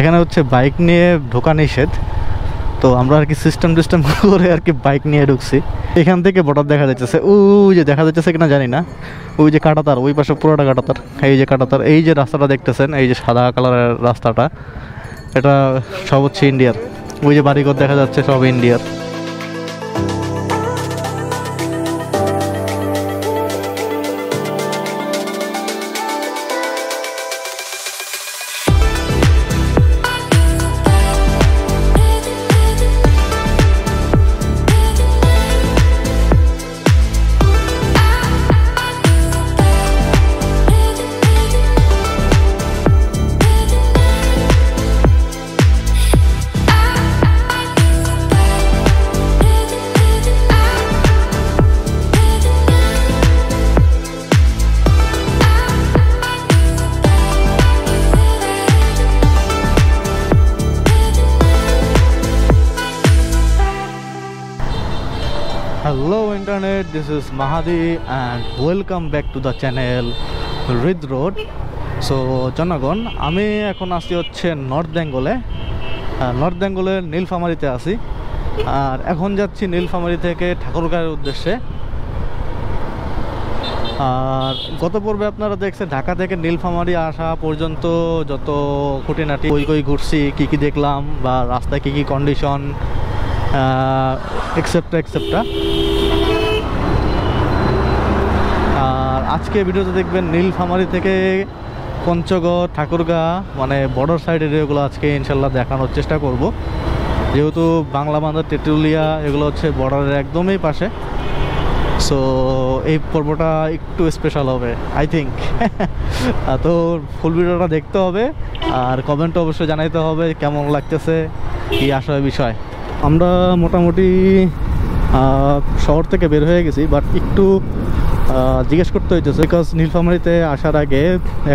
এখানে হচ্ছে বাইক নিয়ে ঢোকা নিষেধ, তো আমরা আর কি সিস্টেম করে আর কি বাইক নিয়ে ঢুকছি। এখান থেকে বর্ডার দেখা যাচ্ছে, ওই যে দেখা যাচ্ছে কিনা জানি না, ওই যে কাঁটাতার, ওই পাশে পুরোটা কাঁটাতার, এই যে কাঁটাতার, এই যে রাস্তাটা দেখতেছেন, এই যে সাদা কালারের রাস্তাটা, এটা সব হচ্ছে ইন্ডিয়ার। ওই যে বাড়িঘর দেখা যাচ্ছে সব ইন্ডিয়ার। Hello internet, this is Mahadi and welcome back to the channel Rid Road. So জনগণ, আমি এখন আসি হচ্ছে নর্থ বেঙ্গলের নীলফামারীতে আছি, আর এখন যাচ্ছি নীলফামারী থেকে ঠাকুরগাঁওয়ের উদ্দেশ্যে। আর গত পর্বে আপনারা দেখছেন ঢাকা থেকে নীলফামারী আসা পর্যন্ত যত খুঁটিনাটি কই ঘুরছি, কি দেখলাম, বা রাস্তায় কি কন্ডিশন এক্সেপ্টা। আর আজকে ভিডিওতে দেখবেন নীলফামারী থেকে পঞ্চগড়, ঠাকুরগাঁ, মানে বর্ডার সাইড এরিয়াগুলো আজকে ইনশাল্লাহ দেখানোর চেষ্টা করব। যেহেতু বাংলা বাজার, তেঁতুলিয়া এগুলো হচ্ছে বর্ডারের একদমই পাশে, সো এই পর্বটা একটু স্পেশাল হবে আই থিঙ্ক। তো ফুল ভিডিওটা দেখতে হবে, আর কমেন্টে অবশ্যই জানাইতে হবে কেমন লাগতেছে, কি আসলে বিষয়। আমরা মোটামুটি শহর থেকে বের হয়ে গেছি, বাট একটু জিজ্ঞেস করতে হইতেছে, বিকজ নীলফামারীতে আসার আগে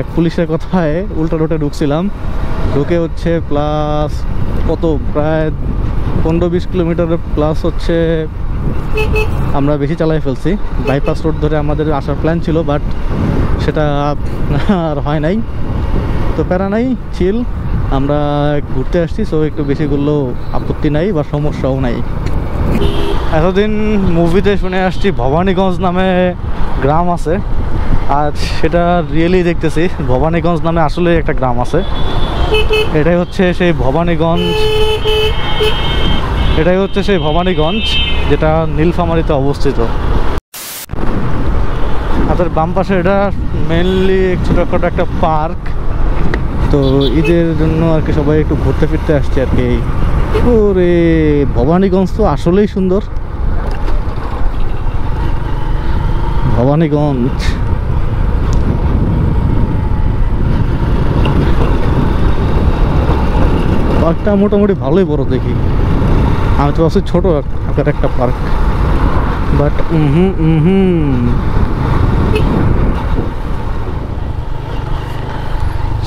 এক পুলিশের কথায় উল্টা রোডে ঢুকছিলাম, ঢুকে হচ্ছে প্লাস কত প্রায় 15-20 কিলোমিটার প্লাস হচ্ছে আমরা বেশি চালাই ফেলছি। বাইপাস রোড ধরে আমাদের আসার প্ল্যান ছিল, বাট সেটা আর হয় নাই। তো প্যারা নাই, চিল, আমরা ঘুরতে আসছি, সো একটু বেশি ঘুরলেও আপত্তি নাই বা সমস্যাও নাই। এতদিন মুভিতে শুনে আসছি ভবানীগঞ্জ নামে গ্রাম আছে, আর সেটা রিয়েলি দেখতেছি ভবানীগঞ্জ নামে আসলে একটা গ্রাম আছে। এটাই হচ্ছে সেই ভবানীগঞ্জ যেটা নীলফামারীতে অবস্থিত। আমাদের বাম পাশে এটা মেনলি ছোটখাটো একটা পার্ক, তো ঈদের জন্য আর কি সবাই একটু ঘুরতে ফিরতে আসছে আর কি। ওরে ভবানীগঞ্জ তো আসলেই সুন্দর। ভবানীগঞ্জ পার্কটা মোটামুটি ভালোই বড় দেখি, আমি তো ভাবছি ছোট আকার একটা পার্ক, বাট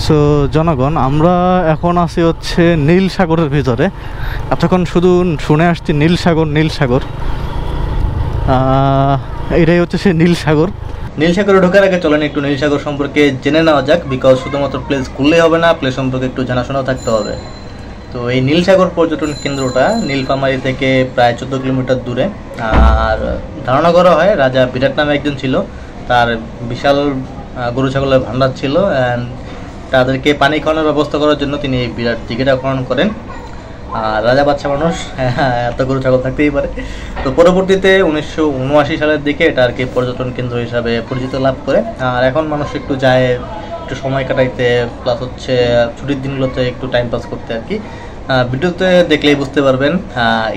সো জনগণ, আমরা এখন আছি হচ্ছে নীল সাগরের ভিতরে। এতক্ষণ শুধু শুনে আসছি নীল সাগর, এটাই হচ্ছে সে নীল সাগরে ঢোকার আগে চলেন একটু নীল সাগর সম্পর্কে জেনে নেওয়া যাক, বিকজ শুধুমাত্র প্লেস ঘুরলেই হবে না, প্লেস সম্পর্কে একটু জানাশোনাও থাকতে হবে। তো এই নীল সাগর পর্যটন কেন্দ্রটা নীলফামারী থেকে প্রায় 14 কিলোমিটার দূরে। আর ধারণা করা হয় রাজা বিরাট নামে একজন ছিল, তার বিশাল গরু ছাগলের ভান্ডার ছিল, অ্যান্ড তাদেরকে পানি খাওয়ানোর ব্যবস্থা করার জন্য তিনি এই বিরাট দিঘিটা খনন করেন। আর রাজা বাচ্চা মানুষ, এত গরু ছাগল থাকতেই পারে। তো পরবর্তীতে 1979 সালের দিকে এটা আর কি পর্যটন কেন্দ্র হিসাবে পরিচিত লাভ করে। আর এখন মানুষ একটু যায় একটু সময় কাটাইতে, প্লাস হচ্ছে ছুটির দিনগুলোতে একটু টাইম পাস করতে আর কি। ভিডিওতে দেখলেই বুঝতে পারবেন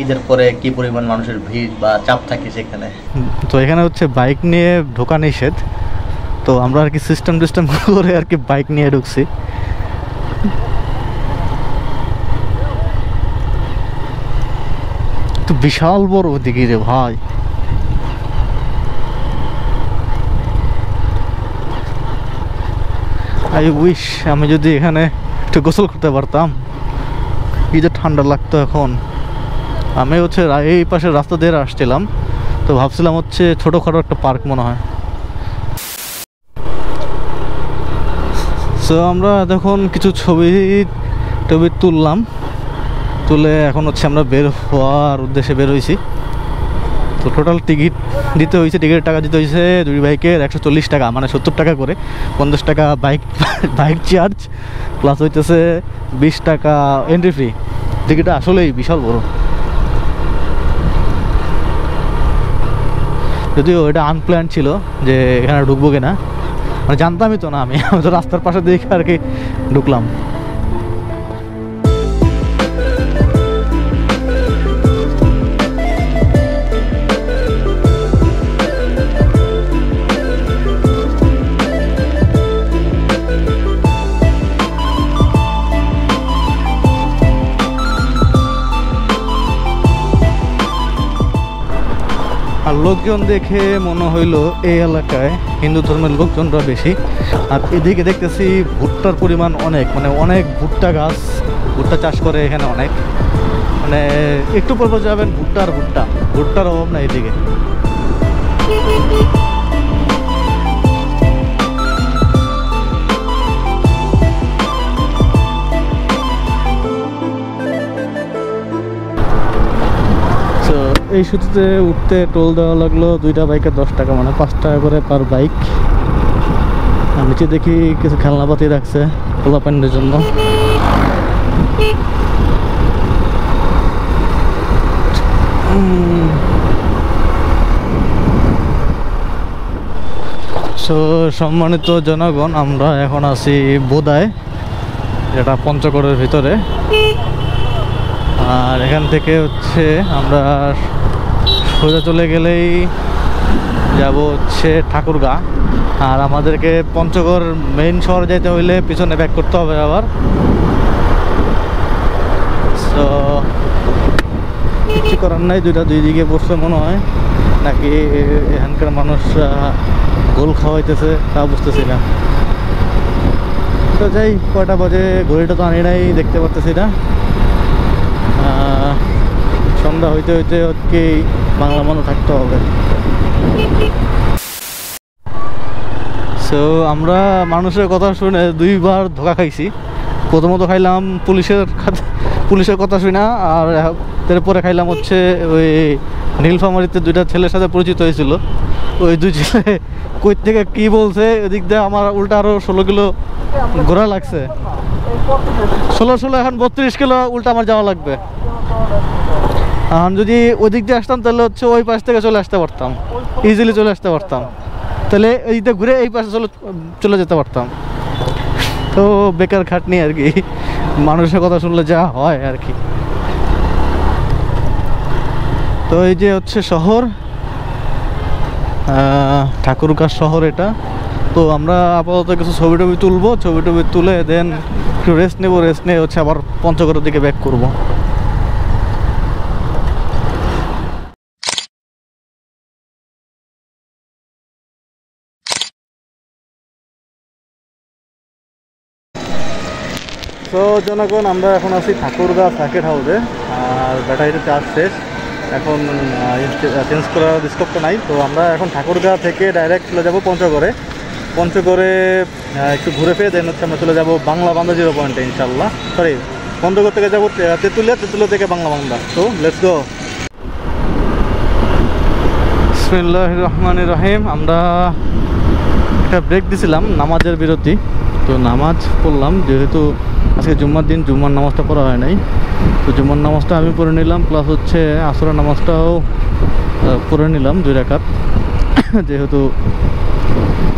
ঈদের পরে কি পরিমাণ মানুষের ভিড় বা চাপ থাকে সেখানে। তো এখানে হচ্ছে বাইক নিয়ে ঢোকা নিষেধ, তো আমরা আর কি সিস্টেম করে আর কি বাইক নিয়ে ঢুকছি। তো বিশাল বড় দিঘি রে ভাই, আই উইশ আমি যদি এখানে একটু গোসল করতে পারতাম, কি যে ঠান্ডা লাগতো এখন। আমি হচ্ছে এই পাশে রাস্তা দিয়ে আসছিলাম, তো ভাবছিলাম হচ্ছে ছোটোখাটো একটা পার্ক মনে হয়। সো আমরা দেখুন কিছু ছবি ছবি তুললাম, তুলে এখন হচ্ছে আমরা বের হওয়ার উদ্দেশ্যে বের হয়েছি। তো টোটাল টিকিট দিতে হয়েছে, টিকিটের টাকা দিতে হয়েছে দুই বাইকের 140 টাকা, মানে 70 টাকা করে। 50 টাকা বাইক চার্জ, প্লাস হইতেছে 20 টাকা এন্ট্রি ফ্রি। টিকিটটা আসলেই বিশাল বড়, যদিও এটা আনপ্ল্যান ছিল যে এখানে ঢুকবো কিনা, মানে জানতামই তো না। আমি তো রাস্তার পাশে দেখে আর কি ঢুকলাম। আর লোকজন দেখে মনে হইলো এই এলাকায় হিন্দু ধর্মের লোকজনরা বেশি। আর এদিকে দেখতেছি ভুট্টার পরিমাণ অনেক, মানে অনেক ভুট্টা গাছ, ভুট্টা চাষ করে এখানে অনেক। মানে একটু পর যাবেন ভুট্টার অভাব না এদিকে। এই সুতিতে উঠতে টোল দেওয়া লাগলো, 2টা বাইকে 10 টাকা, মানে 5 টাকা করে পার বাইক। আর নিচে দেখি কিছু খেলনাপাতি রাখছে পোলাপানের জন্য। সম্মানিত জনগণ, আমরা এখন আছি বোদায়, যেটা পঞ্চগড়ের ভিতরে। আর এখান থেকে হচ্ছে আমরা সোজা চলে গেলেই যাব হচ্ছে ঠাকুরগা। আর আমাদেরকে পঞ্চগড় মেইন শহর যেতে হইলে পিছনে ব্যাক করতে হবে আবার। তো কিছু করার নাই, দুই দিকে বসছে মনে হয়, নাকি এখানকার মানুষরা গোল খাওয়াইতেছে তা বুঝতেছি না। তো যাই, কয়টা বাজে ঘড়িটা তো আনি নাই, দেখতে পারতেছি না। সন্ধ্যা হইতে হইতে কি বাংলা মনে থাকতে হবে। সো আমরা মানুষের কথা শুনে 2বার ধোকা খাইছি। প্রথমত খাইলাম পুলিশের কথা শুনে, আর এরপরে খাইলাম হচ্ছে ওই নীলফামারীতে 2টা ছেলের সাথে পরিচিত হয়েছিল। ওই 2 ছেলে কই থেকে কি বলছে, ওদিক দিয়ে আমার উল্টা আরও 16 কিলো ঘোরা লাগছে। 16 এখন 32 কিলো উল্টা আমার যাওয়া লাগবে। যদি ওই দিক দিয়ে আসতাম তাহলে হচ্ছে ওই পাশ থেকে চলে আসতে পারতাম, ইজিলি চলে আসতে পারতাম। তাহলে এই দিকটা ঘুরে এই পাশে চলে যেতে পারতাম। তো বেকার খাটনি আর কি, মানুষের কথা শুনলে যা হয় আর কি। তো এই যে হচ্ছে শহর, ঠাকুরগাঁ শহর এটা। তো আমরা আপাতত কিছু ছবি তুলবো, ছবি তুলে দেন একটু রেস্ট নেবো, রেস্ট নিয়ে হচ্ছে আবার পঞ্চগড়ের দিকে ব্যাক করবো। তো জনগণ, আমরা এখন আছি ঠাকুরগাঁ সার্কিট হাউসে। আর ব্যাটারিটা চার্জ শেষ, এখন চেঞ্জ করার স্কোপটা নাই। তো আমরা এখন ঠাকুরগাঁ থেকে ডাইরেক্ট চলে যাব পঞ্চগড়ে একটু ঘুরে ফিরে দেন হচ্ছে আমরা চলে যাব বাংলা বান্দা 0 পয়েন্টে ইনশাল্লাহ। সরি, পঞ্চগড় থেকে যাবো তেঁতুলিয়া থেকে বাংলা বান্দা। তো লেটস গো। বিসমিল্লাহির রহমানির রহিম। আমরা একটা ব্রেক দিছিলাম, নামাজের বিরতি। তো নামাজ পড়লাম, যেহেতু আজকে জুম্মার দিন, জুম্মার নামাজটা পড়া হয় নাই। তো জুম্মার নামাজটা আমি পড়ে নিলাম, প্লাস হচ্ছে আসরের নামাজটাও পড়ে নিলাম 2 রাকাত, যেহেতু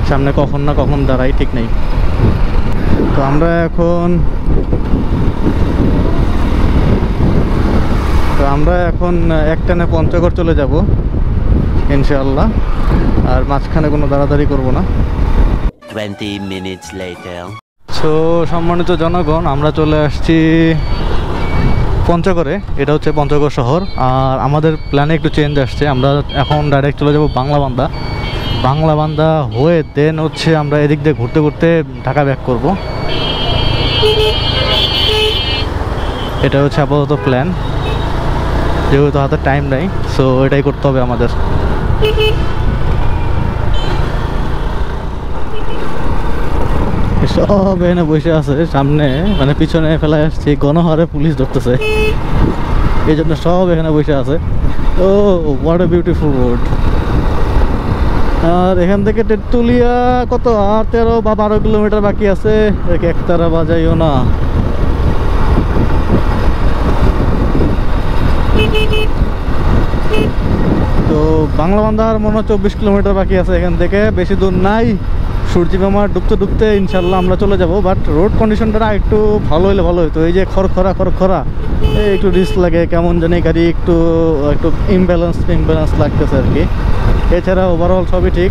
সামনে কখন না কখন দাঁড়াই ঠিক নেই। তো আমরা এখন একটানে পঞ্চগড় চলে যাব ইনশাআল্লাহ। আর মাঝখানে কোনো দাঁড়াদাঁড়ি করব না। 20 minutes later. সো সম্মানিত জনগণ, আমরা চলে আসছি পঞ্চগড়ে। এটা হচ্ছে পঞ্চগড় শহর। আর আমাদের প্ল্যানে একটু চেঞ্জ আসছে, আমরা এখন ডাইরেক্ট চলে যাব বাংলা বান্দা হয়ে দেন হচ্ছে আমরা এদিক দিয়ে ঘুরতে ঘুরতে ঢাকা ব্যাক করব। এটা হচ্ছে আপাতত প্ল্যান, যেহেতু হাতে টাইম নাই, সো এটাই করতে হবে আমাদের। সব এখানে বসে আছে সামনে, মানে পিছনে ফেলায় আসছি, গণহারে পুলিশ ধরতেছে, এই জন্য সব এখানে বসে আছে। ও হোয়াট এ বিউটিফুল রোড। আর এখান থেকে তেঁতুলিয়া কত আর 13 বা 12 কিলোমিটার বাকি আছে, একতারা বাজাইও না। তো বাংলা বান্ধার মনে হয় 24 কিলোমিটার বাকি আছে এখান থেকে, বেশি দূর নাই। সূর্যি মামা ডুবতে ডুবতে ইনশাল্লাহ আমরা চলে যাব। বাট রোড কন্ডিশনটা একটু ভালো হলে ভালো হতো। এই যে খড়খড়া একটু রিস্ক লাগে, কেমন জানি গাড়ি একটু একটু ইমব্যালেন্স লাগতেছে আর কি। এছাড়া ওভারঅল সবই ঠিক।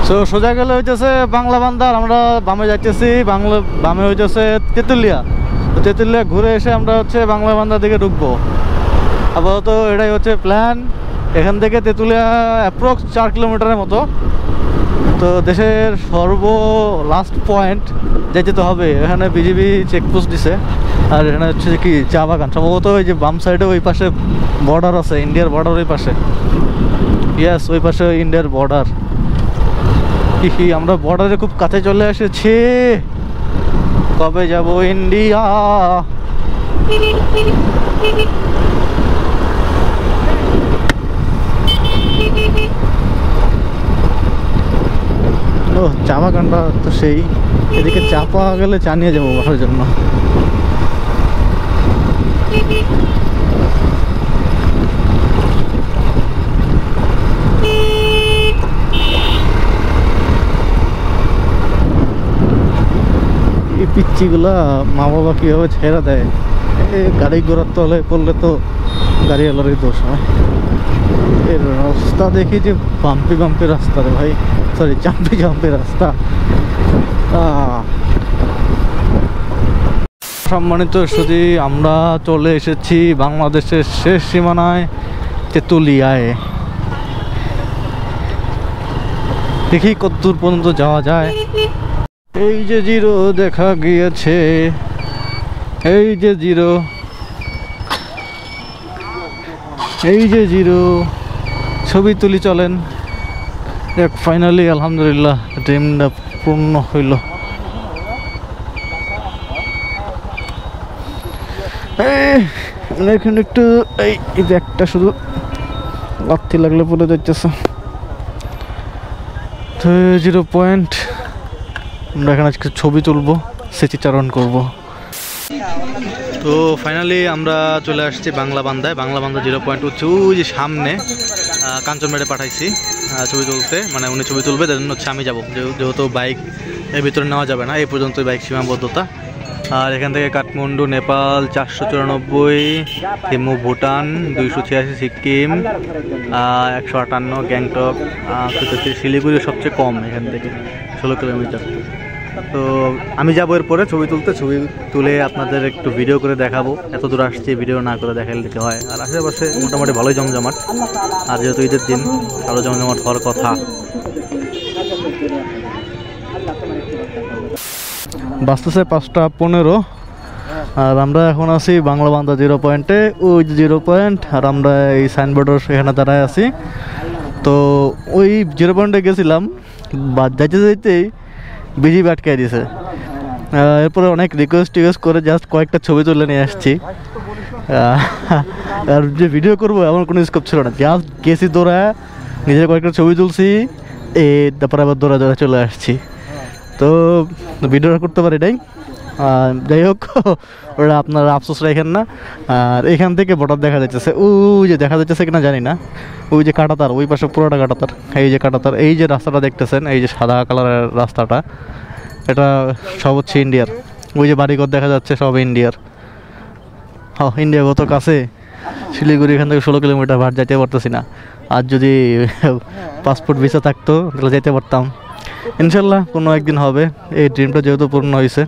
তো সোজা গেলে হইতেছে বাংলা বান্ধার, আমরা বামে যাইতেছি, বামে হইতেছে তেঁতুলিয়া। তো তেঁতুলিয়া ঘুরে এসে আমরা হচ্ছে বাংলা বান্ধার দিকে ঢুকবো আপাতত, এটাই হচ্ছে প্ল্যান। এখান থেকে তেঁতুলিয়া অ্যাপ্রক্স 4 কিলোমিটারের মতো। তো দেশের লাস্ট পয়েন্ট যেতে তো হবে, এখানে বিজিবি চেকপোস্ট দিছে। আর এখানে হচ্ছে কি চা বাগান, সম্ভবত ওই যে বাম সাইডে ওই পাশে বর্ডার আছে, ইন্ডিয়ার বর্ডার ওই পাশে। ইয়াস, ওই পাশে ইন্ডিয়ার বর্ডার। কি আমরা বর্ডারে খুব কাছে চলে এসেছি। কবে যাব ইন্ডিয়া? ও চা বাগানটা তো সেই, এদিকে চা পাওয়া গেলে চা নিয়ে যাবো বাসার জন্য। এই পিচ্চিগুলা মা বাবা কীভাবে ছেড়ে দেয়, গাড়ি ঘোড়ার তলে পড়লে তো গাড়িওয়ালারই দোষ হয়। এর রাস্তা দেখি যে বাম্পি রাস্তা রে ভাই, সরি জাম্পি রাস্তা। সম্মানিত সুধী, আমরা চলে এসেছি বাংলাদেশের শেষ সীমানায় তেঁতুলিয়ায়। দেখি কতদূর পর্যন্ত যাওয়া যায়। এই যে জিরো দেখা গিয়েছে, এই যে জিরো, এই যে জিরো, ছবি তুলি চলেন। এক ফাইনালি আলহামদুলিল্লাহ ড্রিমটা পূর্ণ হইল। এখানে একটু এই ব্যাগটা শুধু লাথি লাগলে পড়ে যাইতেছে। তো 0 পয়েন্ট, আমরা এখানে আজকে ছবি তুলবো, স্মৃতিচারণ করব। তো ফাইনালি আমরা চলে আসছি বাংলা বান্ধায়। বাংলা বান্ধা 0 পয়েন্ট হচ্ছে ওই যে সামনে, কাঞ্চন মেডে পাঠাইছি ছবি তুলতে, মানে উনি ছবি তুলবে, তার জন্য হচ্ছে আমি যাবো, যেহেতু বাইক এর ভিতরে নেওয়া যাবে না, এই পর্যন্ত বাইক সীমাবদ্ধতা। আর এখান থেকে কাঠমান্ডু নেপাল 494, হিমু ভুটান 286, সিকিম 158, গ্যাংটক 77, শিলিগুড়ি সবচেয়ে কম এখান থেকে 16 কিলোমিটার। তো আমি যাবো এরপরে ছবি তুলতে, ছবি তুলে আপনাদের একটু ভিডিও করে দেখাবো। এত দূর আসছি, ভিডিও না করে দেখালে দিতে হয়। আর আশেপাশে মোটামুটি ভালোই জমজমাট, আর যেহেতু ঈদের দিন আরও জমজমাট হওয়ার কথা। বাঁচতেছে 5:15, আর আমরা এখন আছি বাংলা বান্ধা 0 পয়েন্টে। ওই যে 0 পয়েন্ট, আর আমরা এই সাইনবোর্ডের এখানে দাঁড়ায় আছি। তো ওই 0 পয়েন্টে গেছিলাম, যাইতে যাইতেই বিজিবি আটকে দিয়েছে। এরপরে অনেক রিকোয়েস্ট করে জাস্ট কয়েকটা ছবি তুলে নিয়ে আসছি। আর যে ভিডিও করবো এমন কোনো স্কোপ ছিল না, জাস্ট গেছি দৌড়া, নিজের কয়েকটা ছবি তুলছি, তারপরে আবার দৌড়া চলে আসছি। তো ভিডিওটা করতে পারি নাই। যাই হোক, ওরা আপনারা আফসোস রাখেন না। আর এখান থেকে বর্ডার দেখা যাচ্ছে, ওই যে দেখা যাচ্ছে কিনা জানি না, ওই যে কাঁটাতার, ওই পাশে পুরোটা কাঁটাতার, এই যে কাঁটাতার, এই যে রাস্তাটা দেখতেছেন, এই যে সাদা কালারের রাস্তাটা, এটা সব হচ্ছে ইন্ডিয়ার। ওই যে বাড়িঘর দেখা যাচ্ছে সব ইন্ডিয়ার। হ্যাঁ, ইন্ডিয়া কত কাছে, শিলিগুড়ি এখান থেকে 16 কিলোমিটার, ভাট যাইতে পারতেছি না। আর যদি পাসপোর্ট ভিসা থাকতো তাহলে যেতে পারতাম। ইনশাল্লাহ কোনো একদিন হবে। এই ড্রিমটা যেহেতু পূর্ণ হয়েছে,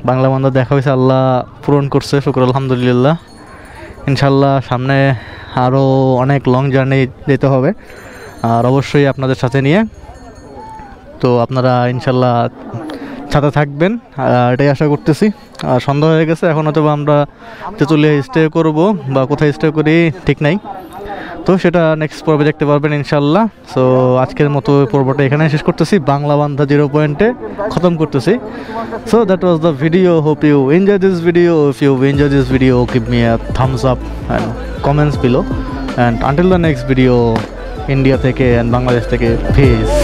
বাংলা বান্ধা দেখা হয়েছে, আল্লাহ পূরণ করছে, শুকর আলহামদুলিল্লাহ। ইনশাল্লাহ সামনে আরও অনেক লং জার্নি যেতে হবে, আর অবশ্যই আপনাদের সাথে নিয়ে। তো আপনারা ইনশাল্লাহ সাথে থাকবেন, এটাই আশা করতেছি। আর সন্ধ্যা হয়ে গেছে, এখন হয়তো আমরা তেঁতুলিয়া স্টে করবো, বা কোথায় স্টে করি ঠিক নাই। তো সেটা নেক্সট পর্বে দেখতে পারবেন ইনশাল্লাহ। সো আজকের মতো পর্বটা এখানে শেষ করতেছি, বাংলা বান্ধা 0 পয়েন্টে খতম করতেছি। So that was the video, hope you enjoy this video. If you enjoy this video, give me a thumbs up and comments below, and until the next video, India থেকে and বাংলাদেশ থেকে, peace.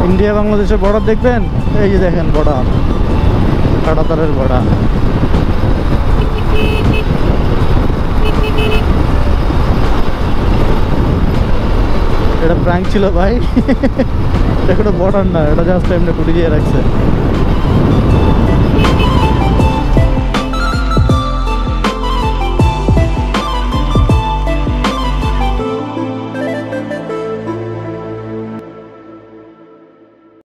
ইন্ডিয়া বাংলাদেশের border দেখবেন, এই যে দেখেন border, কাঁটাতারের border. এটা prank ছিল ভাই, এটা কোনো বর্ডার না, এটা জাস্ট এমনি কুটি দিয়ে রাখছে।